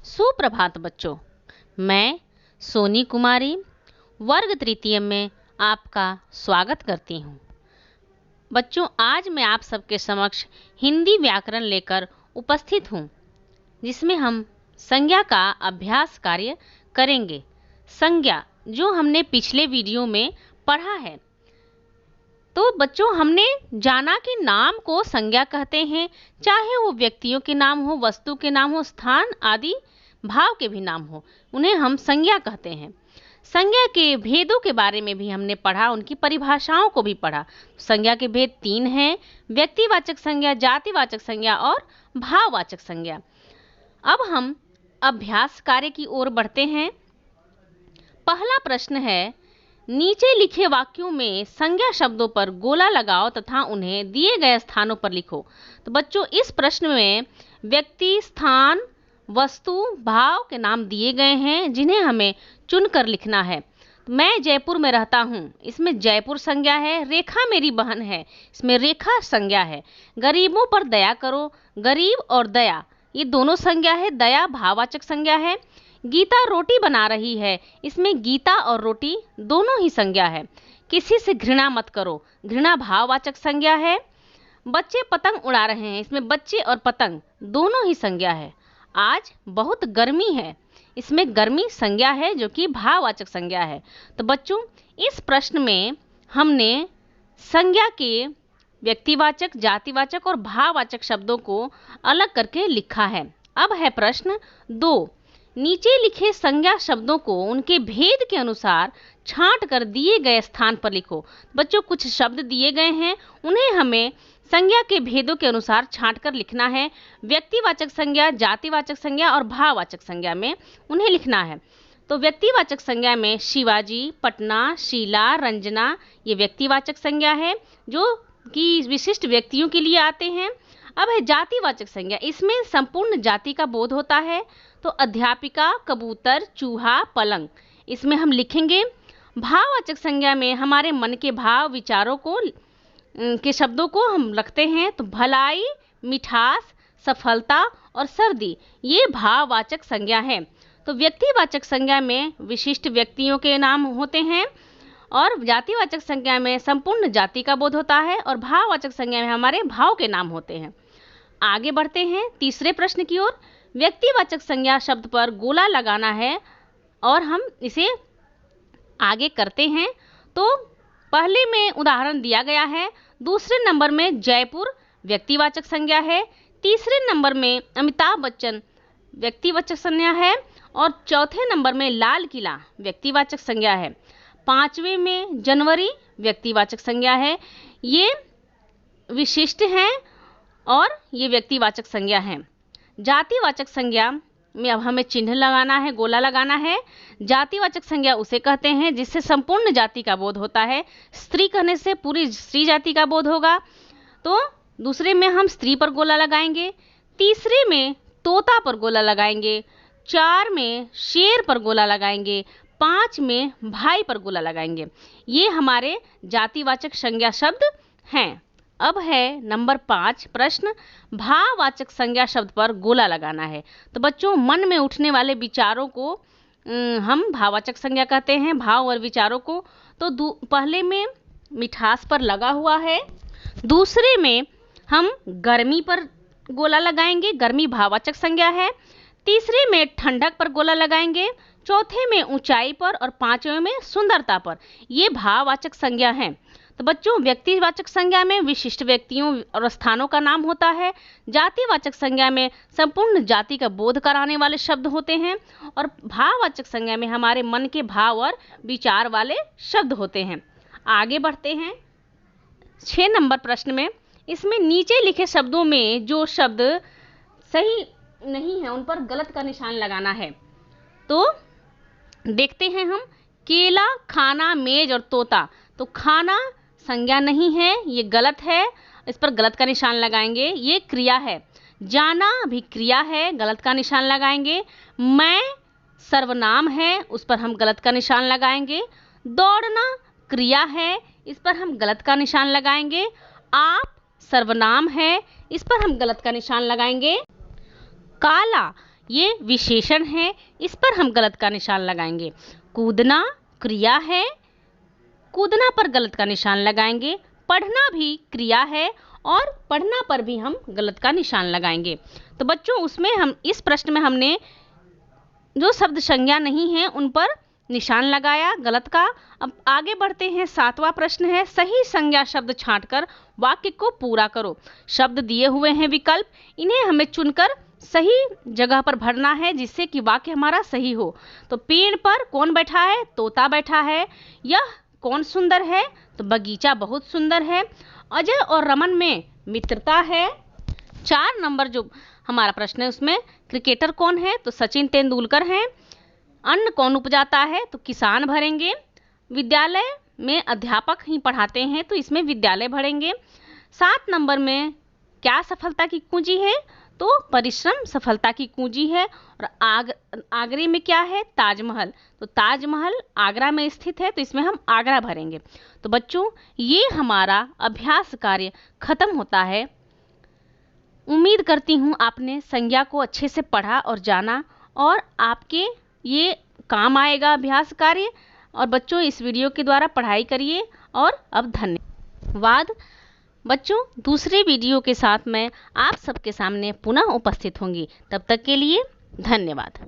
सुप्रभात बच्चों, मैं सोनी कुमारी वर्ग तृतीय में आपका स्वागत करती हूँ। बच्चों, आज मैं आप सबके समक्ष हिंदी व्याकरण लेकर उपस्थित हूँ, जिसमें हम संज्ञा का अभ्यास कार्य करेंगे। संज्ञा जो हमने पिछले वीडियो में पढ़ा है। तो बच्चों, हमने जाना कि नाम को संज्ञा कहते हैं, चाहे वो व्यक्तियों के नाम हो, वस्तु के नाम हो, स्थान आदि भाव के भी नाम हो, उन्हें हम संज्ञा कहते हैं। संज्ञा के भेदों के बारे में भी हमने पढ़ा, उनकी परिभाषाओं को भी पढ़ा। संज्ञा के भेद 3 हैं: व्यक्तिवाचक संज्ञा, जातिवाचक संज्ञा और भाववाचक संज्ञा। अब हम अभ्यास कार्य की ओर बढ़ते हैं। पहला प्रश्न है, नीचे लिखे वाक्यों में संज्ञा शब्दों पर गोला लगाओ तथा उन्हें दिए गए स्थानों पर लिखो। तो बच्चों, इस प्रश्न में व्यक्ति, स्थान, वस्तु, भाव के नाम दिए गए हैं, जिन्हें हमें चुनकर लिखना है। मैं जयपुर में रहता हूँ, इसमें जयपुर संज्ञा है। रेखा मेरी बहन है, इसमें रेखा संज्ञा है। गरीबों पर दया करो, गरीब और दया ये दोनों संज्ञा है। दया भाववाचक संज्ञा है। गीता रोटी बना रही है, इसमें गीता और रोटी दोनों ही संज्ञा है। किसी से घृणा मत करो, घृणा भाववाचक संज्ञा है। बच्चे पतंग उड़ा रहे हैं, इसमें बच्चे और पतंग दोनों ही संज्ञा है। आज बहुत गर्मी है, इसमें गर्मी संज्ञा है, जो कि भाववाचक संज्ञा है। तो बच्चों, इस प्रश्न में हमने संज्ञा के व्यक्तिवाचक, जातिवाचक और भाववाचक शब्दों को अलग करके लिखा है। अब है प्रश्न 2, नीचे लिखे संज्ञा शब्दों को उनके भेद के अनुसार छांट कर दिए गए स्थान पर लिखो। बच्चों, कुछ शब्द दिए गए हैं, उन्हें हमें संज्ञा के भेदों के अनुसार छांट कर लिखना है। व्यक्तिवाचक संज्ञा, जातिवाचक संज्ञा और भाववाचक संज्ञा में उन्हें लिखना है। तो व्यक्तिवाचक संज्ञा में शिवाजी, पटना, शीला, रंजना ये व्यक्तिवाचक संज्ञा है, जो कि विशिष्ट व्यक्तियों के लिए आते हैं। अब है जातिवाचक संज्ञा, इसमें संपूर्ण जाति का बोध होता है। तो अध्यापिका, कबूतर, चूहा, पलंग इसमें हम लिखेंगे। भाववाचक संज्ञा में हमारे मन के भाव, विचारों को के शब्दों को हम रखते हैं। तो भलाई, मिठास, सफलता और सर्दी ये भाववाचक संज्ञा है। तो व्यक्तिवाचक संज्ञा में विशिष्ट व्यक्तियों के नाम होते हैं, और जातिवाचक संज्ञा में संपूर्ण जाति का बोध होता है, और भाववाचक संज्ञा में हमारे भाव के नाम होते हैं। आगे बढ़ते हैं तीसरे प्रश्न की ओर। व्यक्तिवाचक संज्ञा शब्द पर गोला लगाना है और हम इसे आगे करते हैं। तो पहले में उदाहरण दिया गया है, दूसरे नंबर में जयपुर व्यक्तिवाचक संज्ञा है, तीसरे नंबर में अमिताभ बच्चन व्यक्तिवाचक संज्ञा है, और चौथे नंबर में लाल किला व्यक्तिवाचक संज्ञा है। पांचवें में जनवरी व्यक्तिवाचक संज्ञा है। ये विशिष्ट हैं और ये व्यक्तिवाचक संज्ञा है। जातिवाचक संज्ञा में अब हमें चिन्ह लगाना है, गोला लगाना है। जातिवाचक संज्ञा उसे कहते हैं जिससे संपूर्ण जाति का बोध होता है। स्त्री कहने से पूरी स्त्री जाति का बोध होगा। तो दूसरे में हम स्त्री पर गोला लगाएंगे, तीसरे में तोता पर गोला लगाएंगे, 4 में शेर पर गोला लगाएंगे, 5 में भाई पर गोला लगाएंगे। ये हमारे जातिवाचक संज्ञा शब्द हैं। अब है नंबर 5 प्रश्न, भाववाचक संज्ञा शब्द पर गोला लगाना है। तो बच्चों, मन में उठने वाले विचारों को हम भाववाचक संज्ञा कहते हैं, भाव और विचारों को। तो पहले में मिठास पर लगा हुआ है, दूसरे में हम गर्मी पर गोला लगाएंगे, गर्मी भाववाचक संज्ञा है, तीसरे में ठंडक पर गोला लगाएंगे, चौथे में ऊंचाई पर, और पांचवें में सुंदरता पर। ये भाववाचक संज्ञा है। तो बच्चों, व्यक्तिवाचक संज्ञा में विशिष्ट व्यक्तियों और स्थानों का नाम होता है। जातिवाचक संज्ञा में संपूर्ण जाति का बोध कराने वाले शब्द होते हैं, और भाववाचक संज्ञा में हमारे मन के भाव और विचार वाले शब्द होते हैं। आगे बढ़ते हैं 6 नंबर प्रश्न में। इसमें नीचे लिखे शब्दों में जो शब्द सही नहीं है उन पर गलत का निशान लगाना है। तो देखते हैं हम, केला, खाना, मेज और तोता। तो खाना संज्ञा नहीं है, ये गलत है, इस पर गलत का निशान लगाएंगे। ये क्रिया है। जाना भी क्रिया है, गलत का निशान लगाएंगे। मैं सर्वनाम है, उस पर हम गलत का निशान लगाएंगे। दौड़ना क्रिया है, इस पर हम गलत का निशान लगाएंगे। आप सर्वनाम है, इस पर हम गलत का निशान लगाएंगे। काला ये विशेषण है, इस पर हम गलत का निशान लगाएंगे। कूदना क्रिया है, कूदना पर गलत का निशान लगाएंगे। पढ़ना भी क्रिया है और पढ़ना पर भी हम गलत का निशान लगाएंगे। तो बच्चों उसमें हम इस प्रश्न में हमने जो शब्द संज्ञा नहीं है उन पर निशान लगाया गलत का। अब आगे बढ़ते हैं, 7वां प्रश्न है, सही संज्ञा शब्द छांटकर वाक्य को पूरा करो। शब्द दिए हुए हैं विकल्प, इन्हें हमें चुनकर सही जगह पर भरना है जिससे कि वाक्य हमारा सही हो। तो पेड़ पर कौन बैठा है? तोता बैठा है। यह कौन सुंदर है? तो बगीचा बहुत सुंदर है। अजय और रमन में मित्रता है। 4 नंबर जो हमारा प्रश्न है उसमें क्रिकेटर कौन है? तो सचिन तेंदुलकर हैं। अन्न कौन उपजाता है? तो किसान भरेंगे। विद्यालय में अध्यापक ही पढ़ाते हैं तो इसमें विद्यालय भरेंगे। 7 नंबर में क्या सफलता की कुंजी है? तो परिश्रम सफलता की कुंजी है। और आगरे में क्या है? ताजमहल। तो ताजमहल आगरा में स्थित है तो इसमें हम आगरा भरेंगे। तो बच्चों ये हमारा अभ्यास कार्य खत्म होता है। उम्मीद करती हूँ आपने संज्ञा को अच्छे से पढ़ा और जाना और आपके ये काम आएगा अभ्यास कार्य। और बच्चों इस वीडियो के द्वारा पढ़ाई करिए और अब धन्यवाद। बच्चों दूसरे वीडियो के साथ मैं आप सबके सामने पुनः उपस्थित होंगी। तब तक के लिए धन्यवाद।